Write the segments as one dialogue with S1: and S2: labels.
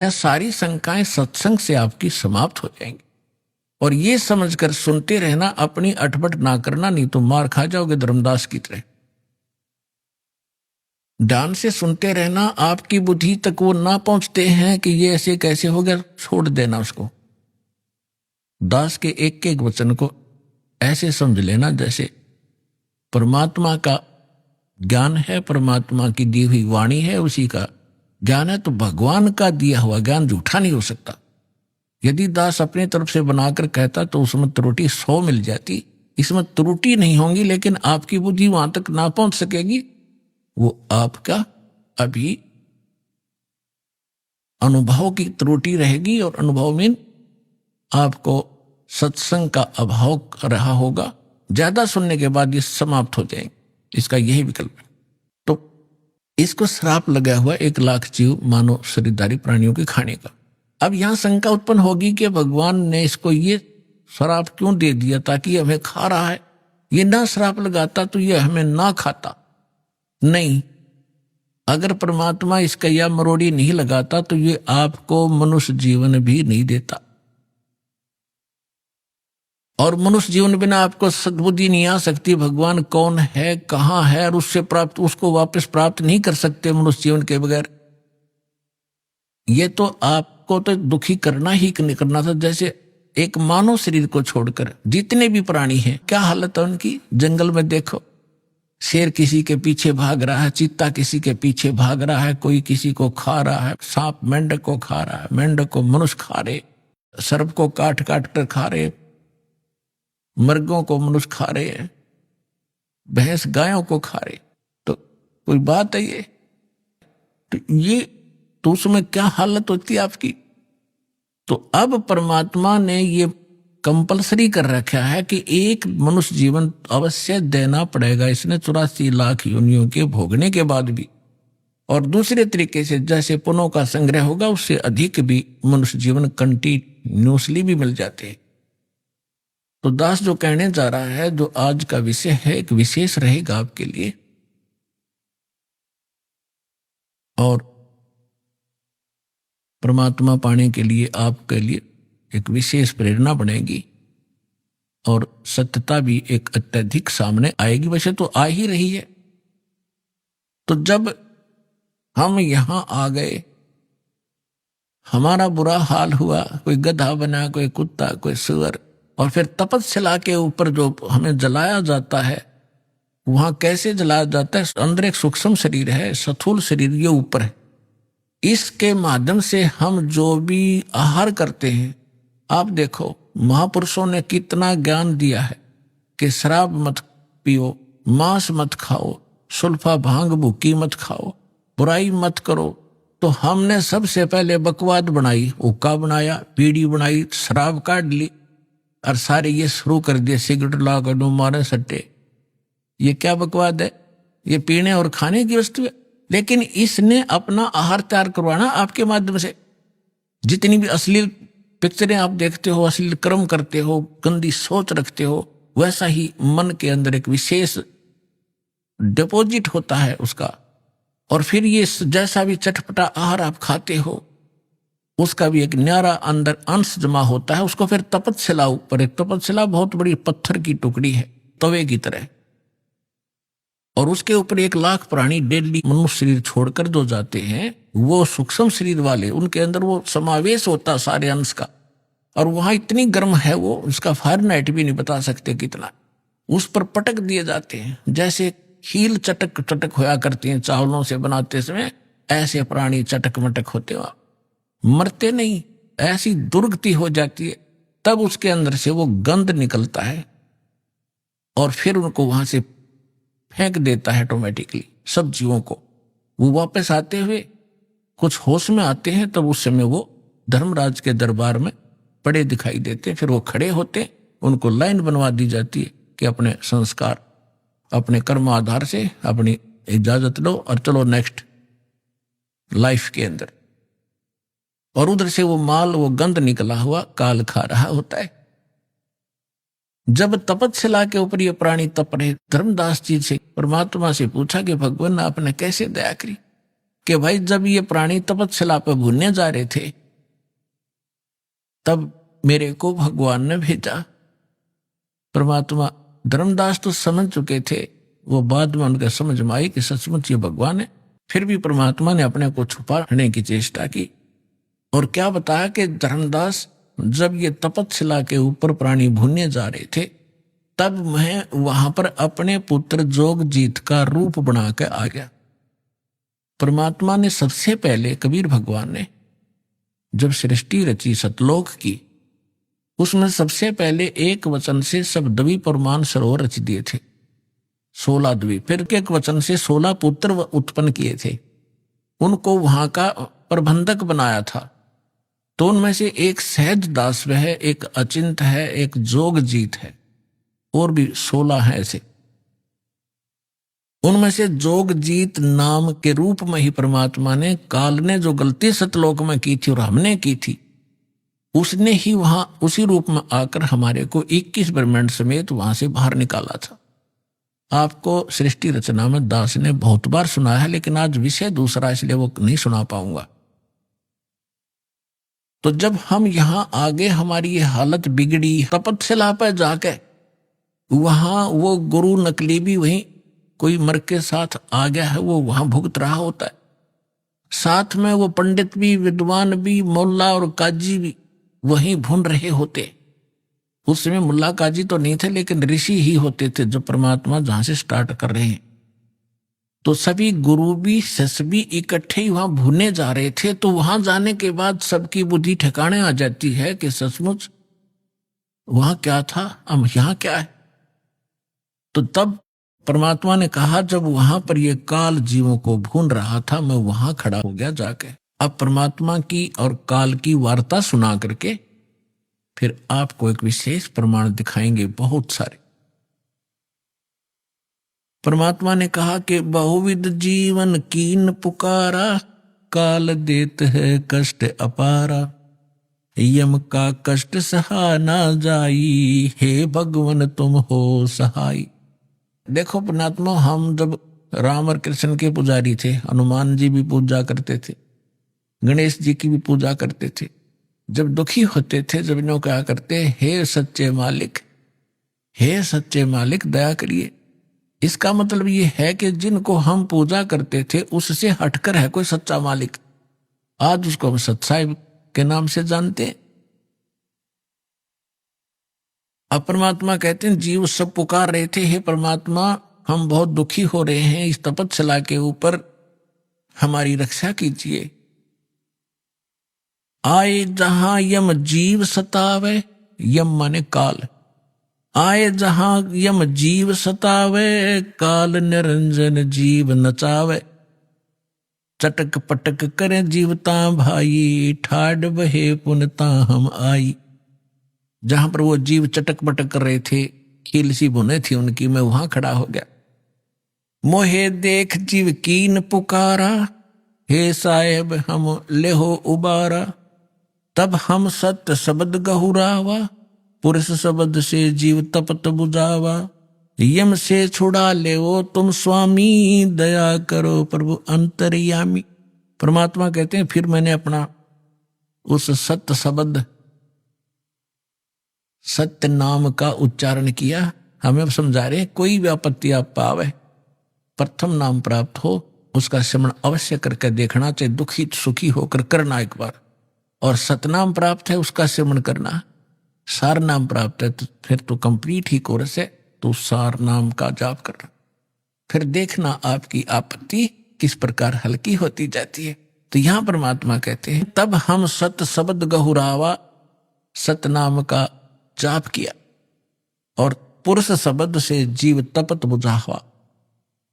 S1: यह सारी शंकाएं सत्संग से आपकी समाप्त हो जाएंगी। और ये समझकर सुनते रहना, अपनी अटपट ना करना, नहीं तो मार खा जाओगे धर्मदास की तरह। ध्यान से सुनते रहना, आपकी बुद्धि तक वो ना पहुंचते हैं कि ये ऐसे कैसे हो गया, छोड़ देना उसको। दास के एक एक वचन को ऐसे समझ लेना जैसे परमात्मा का ज्ञान है, परमात्मा की दी हुई वाणी है, उसी का ज्ञान है। तो भगवान का दिया हुआ ज्ञान झूठा नहीं हो सकता। यदि दास अपनी तरफ से बनाकर कहता तो उसमें त्रुटि 100 मिल जाती। इसमें त्रुटि नहीं होंगी, लेकिन आपकी बुद्धि वहां तक ना पहुंच सकेगी। वो आपका अभी अनुभव की त्रुटि रहेगी, और अनुभव में आपको सत्संग का अभाव रहा होगा। ज्यादा सुनने के बाद ये समाप्त हो जाएंगे। इसका यही विकल्प है। तो इसको श्राप लगा हुआ 1,00,000 जीव मानव शरीरधारी प्राणियों के खाने का। अब यहां शंका उत्पन्न होगी कि भगवान ने इसको ये श्राप क्यों दे दिया, ताकि हमें खा रहा है। ये ना श्राप लगाता तो ये हमें ना खाता। नहीं, अगर परमात्मा इसका या मरोड़ी नहीं लगाता तो ये आपको मनुष्य जीवन भी नहीं देता। और मनुष्य जीवन बिना आपको सद्बुद्धि नहीं आ सकती। भगवान कौन है, कहां है, और उससे प्राप्त, उसको वापस प्राप्त नहीं कर सकते मनुष्य जीवन के बगैर। ये तो आपको तो दुखी करना ही करना था। जैसे एक मानव शरीर को छोड़कर जितने भी प्राणी हैं, क्या हालत है उनकी। जंगल में देखो, शेर किसी के पीछे भाग रहा है, चीता किसी के पीछे भाग रहा है, कोई किसी को खा रहा है, सांप मेंढक को खा रहा है, मेंढक को मनुष्य खा रहे, सर्प को काट काट कर खा रहे, मर्गों को मनुष्य खा रहे हैं, भैंस गायों को खा रहे। तो कोई बात है ये? तो उसमें क्या हालत होती है आपकी। तो अब परमात्मा ने ये कंपलसरी कर रखा है कि एक मनुष्य जीवन अवश्य देना पड़ेगा। इसने 84 लाख योनियों के भोगने के बाद भी। और दूसरे तरीके से जैसे पुण्यों का संग्रह होगा, उससे अधिक भी मनुष्य जीवन कंटिन्यूसली भी मिल जाते हैं। तो दास जो कहने जा रहा है, जो आज का विषय है, एक विशेष रहेगा आपके लिए, और परमात्मा पाने के लिए आपके लिए एक विशेष प्रेरणा बनेगी, और सत्यता भी एक अत्यधिक सामने आएगी। वैसे तो आ ही रही है। तो जब हम यहां आ गए, हमारा बुरा हाल हुआ, कोई गधा बना, कोई कुत्ता, कोई सुअर, और फिर तपस्या के ऊपर जो हमें जलाया जाता है, वहां कैसे जलाया जाता है। अंदर एक सूक्ष्म शरीर है, स्थूल शरीर ये ऊपर है। इसके माध्यम से हम जो भी आहार करते हैं, आप देखो महापुरुषों ने कितना ज्ञान दिया है कि शराब मत पियो, मांस मत खाओ, सुल्फा भांग भूकी मत खाओ, बुराई मत करो। तो हमने सबसे पहले बकवाद बनाई, हुक्का बनाया, बीड़ी बनाई, शराब काट ली, और सारे ये शुरू कर दिए, सिगरेट ला कर दो, मारे सट्टे। ये क्या बकवाद है? ये पीने और खाने की वस्तु है। लेकिन इसने अपना आहार तैयार करवाना आपके माध्यम से। जितनी भी अश्लील पिक्चरें आप देखते हो, अश्लील कर्म करते हो, गंदी सोच रखते हो, वैसा ही मन के अंदर एक विशेष डिपॉजिट होता है उसका। और फिर ये जैसा भी चटपटा आहार आप खाते हो, उसका भी एक न्यारा अंदर अंश जमा होता है। उसको फिर तपस्या ऊपर, एक तपस्या बहुत बड़ी पत्थर की टुकड़ी है, तवे की तरह, और उसके ऊपर 1,00,000 प्राणी डेडली मनुष्य शरीर छोड़कर जो जाते हैं, वो सूक्ष्म शरीर वाले, उनके अंदर वो समावेश होता सारे अंश का। और वहां इतनी गर्म है वो, उसका फारेनहाइट भी नहीं बता सकते कितना। उस पर पटक दिए जाते हैं, जैसे हील चटक चटक होया करती हैं चावलों से बनाते समय, ऐसे प्राणी चटक मटक होते हो, मरते नहीं, ऐसी दुर्गति हो जाती है। तब उसके अंदर से वो गंध निकलता है, और फिर उनको वहां से फेंक देता है ऑटोमेटिकली सब जीवों को। वो वापस आते हुए कुछ होश में आते हैं, तब उस समय वो धर्मराज के दरबार में पड़े दिखाई देते हैं। फिर वो खड़े होते, उनको लाइन बनवा दी जाती है कि अपने संस्कार, अपने कर्म आधार से अपनी इजाजत लो और चलो नेक्स्ट लाइफ के अंदर। और उधर से वो माल, वो गंध निकला हुआ काल खा रहा होता है। जब तपस्या के ऊपर ये प्राणी तप रहे, धर्मदास जी से, परमात्मा से पूछा कि भगवान आपने कैसे दया करी कि भाई जब ये प्राणी तपस्या पे भूनने जा रहे थे तब मेरे को भगवान ने भेजा। परमात्मा धर्मदास तो समझ चुके थे, वो बाद में उनके समझ में आई कि सचमुच ये भगवान है। फिर भी परमात्मा ने अपने को छुपाने की चेष्टा की और क्या बताया कि धर्मदास जब ये तपस्या के ऊपर प्राणी भूनने जा रहे थे तब मैं वहां पर अपने पुत्र जोगजीत का रूप बना के आ गया। परमात्मा ने सबसे पहले, कबीर भगवान ने जब सृष्टि रची सतलोक की, उसमें सबसे पहले एक वचन से सब द्वीप प्रमाण सरोवर रच दिए थे, 16 द्वीप। फिर एक वचन से 16 पुत्र उत्पन्न किए थे, उनको वहां का प्रबंधक बनाया था। तो उनमें से एक सहज दास है, एक अचिंत है, एक जोगजीत है, और भी 16 है ऐसे। उनमें से जोगजीत नाम के रूप में ही परमात्मा ने, काल ने जो गलती सतलोक में की थी और हमने की थी, उसने ही वहां उसी रूप में आकर हमारे को 21 ब्रह्मांड समेत वहां से बाहर निकाला था। आपको सृष्टि रचना में दास ने बहुत बार सुना है, लेकिन आज विषय दूसरा इसलिए वो नहीं सुना पाऊंगा। तो जब हम यहां आगे हमारी ये हालत बिगड़ी, तपस्या पर जाके वहां वो गुरु नकली भी वहीं कोई मर के साथ आ गया है, वो वहां भुगत रहा होता है। साथ में वो पंडित भी, विद्वान भी, मुल्ला और काजी भी वहीं भून रहे होते। उस समय मुल्ला काजी तो नहीं थे, लेकिन ऋषि ही होते थे जो परमात्मा जहां से स्टार्ट कर रहे हैं। तो सभी गुरु भी, शिष्य भी इकट्ठे ही वहां भूने जा रहे थे। तो वहां जाने के बाद सबकी बुद्धि ठिकाने आ जाती है कि सचमुच वहां क्या था, अब यहां क्या है। तो तब परमात्मा ने कहा, जब वहां पर ये काल जीवों को भून रहा था, मैं वहां खड़ा हो गया जाके। अब परमात्मा की और काल की वार्ता सुना करके फिर आपको एक विशेष प्रमाण दिखाएंगे, बहुत सारे। परमात्मा ने कहा कि बहुविध जीवन कीन पुकारा, काल देत है कष्ट अपारा, यम का कष्ट सहा ना जाई, हे भगवन तुम हो सहाय। देखो परमात्मा, हम जब राम और कृष्ण के पुजारी थे, हनुमान जी भी पूजा करते थे, गणेश जी की भी पूजा करते थे। जब दुखी होते थे, जब इन्हों क्या करते, हे सच्चे मालिक, हे सच्चे मालिक दया करिए। इसका मतलब ये है कि जिनको हम पूजा करते थे उससे हटकर है कोई सच्चा मालिक, आज उसको हम सच्चाई के नाम से जानते हैं। अब परमात्मा कहते हैं, जीव सब पुकार रहे थे, हे परमात्मा हम बहुत दुखी हो रहे हैं, इस तपस्या के ऊपर हमारी रक्षा कीजिए। आए जहां यम जीव सतावे, यम माने काल, आए जहां यम जीव सतावे, काल निरंजन जीव नचावे, चटक पटक करे जीवता भाई, ठाड बहे पुनता हम आई। जहां पर वो जीव चटक पटक कर रहे थे, खील सी बुने थी उनकी, मैं वहां खड़ा हो गया। मोहे देख जीव कीन पुकारा, हे साहेब हम लेहो उबारा, तब हम सत्य शब्द गहुरावा, पुरुष शब्द से जीव तपत बुझावा, यम से छुड़ा ले वो तुम स्वामी, दया करो प्रभु अंतर्यामी। परमात्मा कहते हैं, फिर मैंने अपना उस सत्य शब्द, सत्य नाम का उच्चारण किया। हमें अब समझा रहे, कोई भी आपत्ति आप पावे, प्रथम नाम प्राप्त हो उसका स्मरण अवश्य करके देखना, चाहे दुखी सुखी होकर करना एक बार। और सतनाम प्राप्त है उसका स्मरण करना, सार नाम प्राप्त है तो फिर तो कंप्लीट ही कोर्स है, तो सार नाम का जाप करना। फिर देखना आपकी आपत्ति किस प्रकार हल्की होती जाती है। तो यहां परमात्मा कहते हैं, तब हम सत शब्द गहुरावा, सतनाम का जाप किया, और पुरुष शब्द से जीव तपत बुझावा।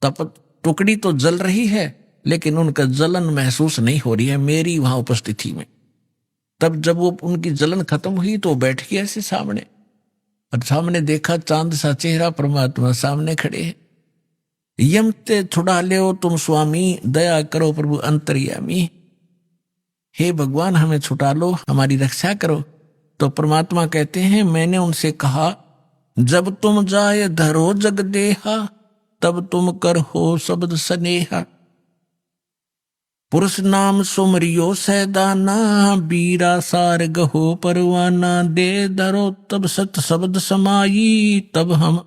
S1: तपत टुकड़ी तो जल रही है, लेकिन उनका जलन महसूस नहीं हो रही है मेरी वहां उपस्थिति में। तब जब वो उनकी जलन खत्म हुई तो बैठ गया ऐसे सामने, और सामने देखा चांद सा चेहरा, परमात्मा सामने खड़े हैं। यम ते छुड़ा ले तुम स्वामी, दया करो प्रभु अंतर्यामी। हे भगवान हमें छुटा लो, हमारी रक्षा करो। तो परमात्मा कहते हैं, मैंने उनसे कहा, जब तुम जाए धरो जग देहा, तब तुम कर हो शब्द स्नेहा। पुरुष नाम सुमरियो सैदाना, बीरा सार गहो परवाना, दे धरो तब सत शब्द समाई, तब हम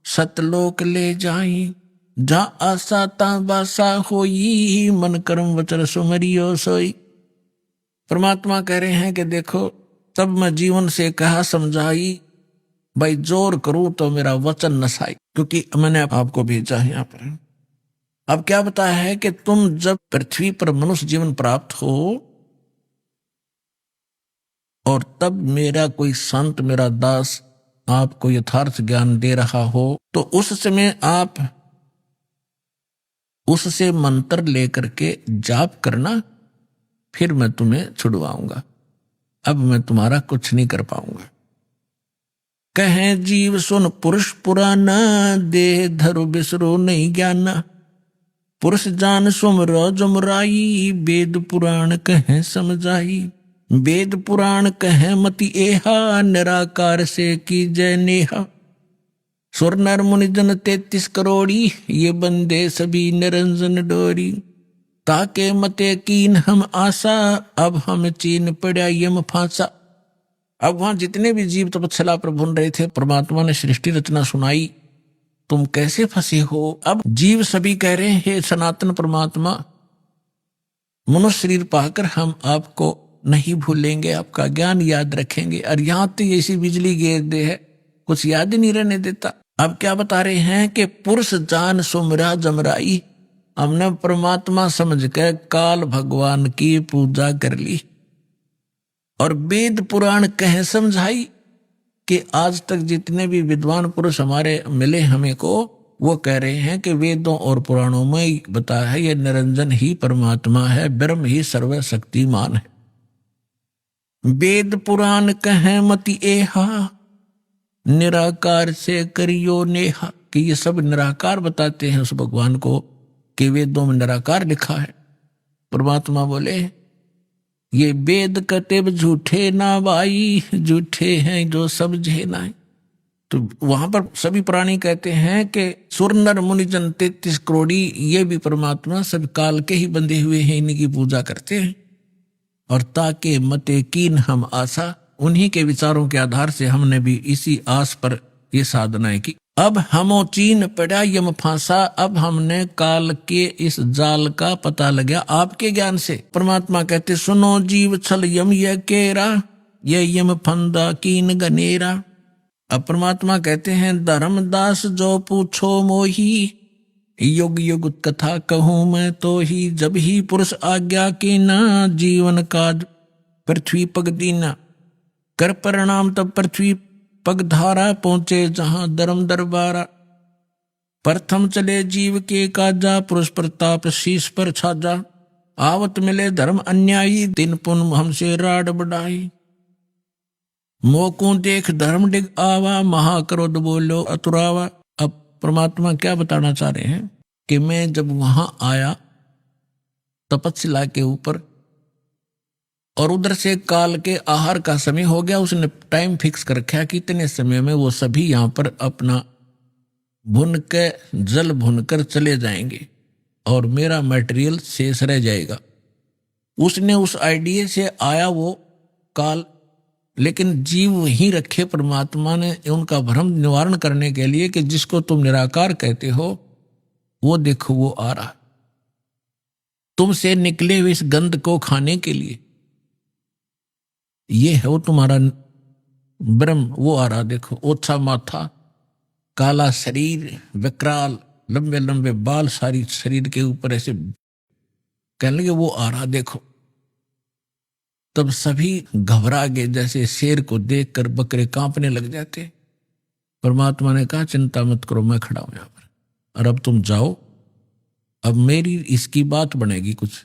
S1: सतलोक ले जाई, जा आसा ता बासा होई, मन कर्म वचन सुमरियो सोई। परमात्मा कह रहे हैं कि देखो तब मैं जीवन से कहा समझाई, भाई जोर करूं तो मेरा वचन नसाई, क्योंकि मैंने आपको भेजा है यहाँ पर। अब क्या बताया है कि तुम जब पृथ्वी पर मनुष्य जीवन प्राप्त हो और तब मेरा कोई संत, मेरा दास आपको यथार्थ ज्ञान दे रहा हो, तो उस समय आप उससे मंत्र लेकर के जाप करना, फिर मैं तुम्हें छुड़वाऊंगा। अब मैं तुम्हारा कुछ नहीं कर पाऊंगा। कहे जीव सुन पुरुष पुराना, देह धरु बिसरो नहीं ज्ञाना, पुरुष जान सुमरो जुमराई, वेद पुराण कहे समझाई, वेद पुराण कहे मति एहा, निराकार से की जय नेहा, सुर नर मुनि जन 33 करोड़ी, ये बंदे सभी निरंजन डोरी, ताके मते कीन हम आशा, अब हम चीन पड़ा यम फांसा। अब वहां जितने भी जीव तपस्या पर भुन रहे थे, परमात्मा ने सृष्टि रचना सुनाई, तुम कैसे फंसे हो। अब जीव सभी कह रहे हैं, हे सनातन परमात्मा, मनुष्य शरीर पाकर हम आपको नहीं भूलेंगे, आपका ज्ञान याद रखेंगे, और यहां तो ऐसी बिजली गिर दे है, कुछ याद ही नहीं रहने देता। अब क्या बता रहे हैं कि पुरुष जान सुमरा जमराई, हमने परमात्मा समझ के काल भगवान की पूजा कर ली, और वेद पुराण कह समझाई कि आज तक जितने भी विद्वान पुरुष हमारे मिले हमें को, वो कह रहे हैं कि वेदों और पुराणों में बताया है ये निरंजन ही परमात्मा है, ब्रह्म ही सर्वशक्तिमान है। वेद पुराण कहे मति एहा, निराकार से करियो नेहा, कि ये सब निराकार बताते हैं उस भगवान को, कि वेदों में निराकार लिखा है। परमात्मा बोले ये वेद कतेब झूठे ना भाई, झूठे हैं जो समझे ना। तो वहां पर सभी प्राणी कहते हैं कि सुर नर मुनि जन 33 करोड़ी, ये भी परमात्मा सब काल के ही बंधे हुए हैं, इनकी पूजा करते हैं। और ताके मते कीन हम आशा, उन्हीं के विचारों के आधार से हमने भी इसी आस पर ये साधनाएं की। अब हमो चीन पड़ा यम फांसा, अब हमने काल के इस जाल का पता लगा आपके ज्ञान से। परमात्मा कहते सुनो जीव छल यम यह केरा, ये यम फंदा कीन गनेरा। अब परमात्मा कहते हैं धर्मदास जो पूछो मोही, युग युग कथा कहूं मैं तो ही, जब ही पुरुष आज्ञा की ना, जीवन काज पृथ्वी पग दीना, कर परिणाम तब पृथ्वी पग धारा, पहुंचे जहां धर्म दरबारा, प्रथम चले जीव के काजा, पुरुष प्रताप शीश पर छाजा, आवत मिले धर्म अन्यायी, दिन पुन हमसे राड बढ़ाई, मोकू देख धर्म डिग आवा, महाक्रोध बोलो अतुरावा। अब परमात्मा क्या बताना चाह रहे हैं कि मैं जब वहां आया तपस्या के ऊपर, और उधर से काल के आहार का समय हो गया, उसने टाइम फिक्स कर रखा कि इतने समय में वो सभी यहां पर अपना भुन के जल भुनकर चले जाएंगे और मेरा मटेरियल शेष रह जाएगा। उसने उस आइडिया से आया वो काल, लेकिन जीव वहीं रखे परमात्मा ने उनका भ्रम निवारण करने के लिए कि जिसको तुम निराकार कहते हो वो देखो वो आ रहा, तुमसे निकले हुए इस गंध को खाने के लिए, ये है वो तुम्हारा ब्रह्म, वो आ रहा। देखो ओछा माथा, काला शरीर, विकराल, लंबे लंबे बाल सारी शरीर के ऊपर ऐसे, कहने लगे वो आ रहा देखो। तब सभी घबरा गए, जैसे शेर को देखकर बकरे कांपने लग जाते। परमात्मा ने कहा चिंता मत करो, मैं खड़ा हूं यहां पर, और अब तुम जाओ, अब मेरी इसकी बात बनेगी कुछ।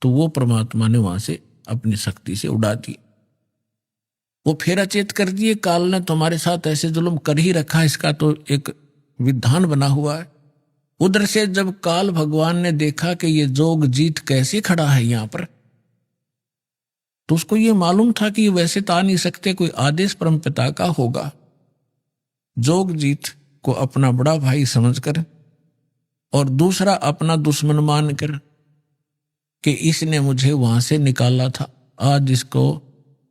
S1: तो वो परमात्मा ने वहां से अपनी शक्ति से उड़ा दी, वो फिर अचेत कर दिए। काल ने तुम्हारे साथ ऐसे जुल्म कर ही रखा, इसका तो एक विधान बना हुआ है। उधर से जब काल भगवान ने देखा कि ये जोग जीत कैसे खड़ा है यहां पर, तो उसको ये मालूम था कि ये वैसे तो आ नहीं सकते, कोई आदेश परमपिता का होगा। जोग जीत को अपना बड़ा भाई समझकर और दूसरा अपना दुश्मन मानकर कि इसने मुझे वहां से निकाला था, आज इसको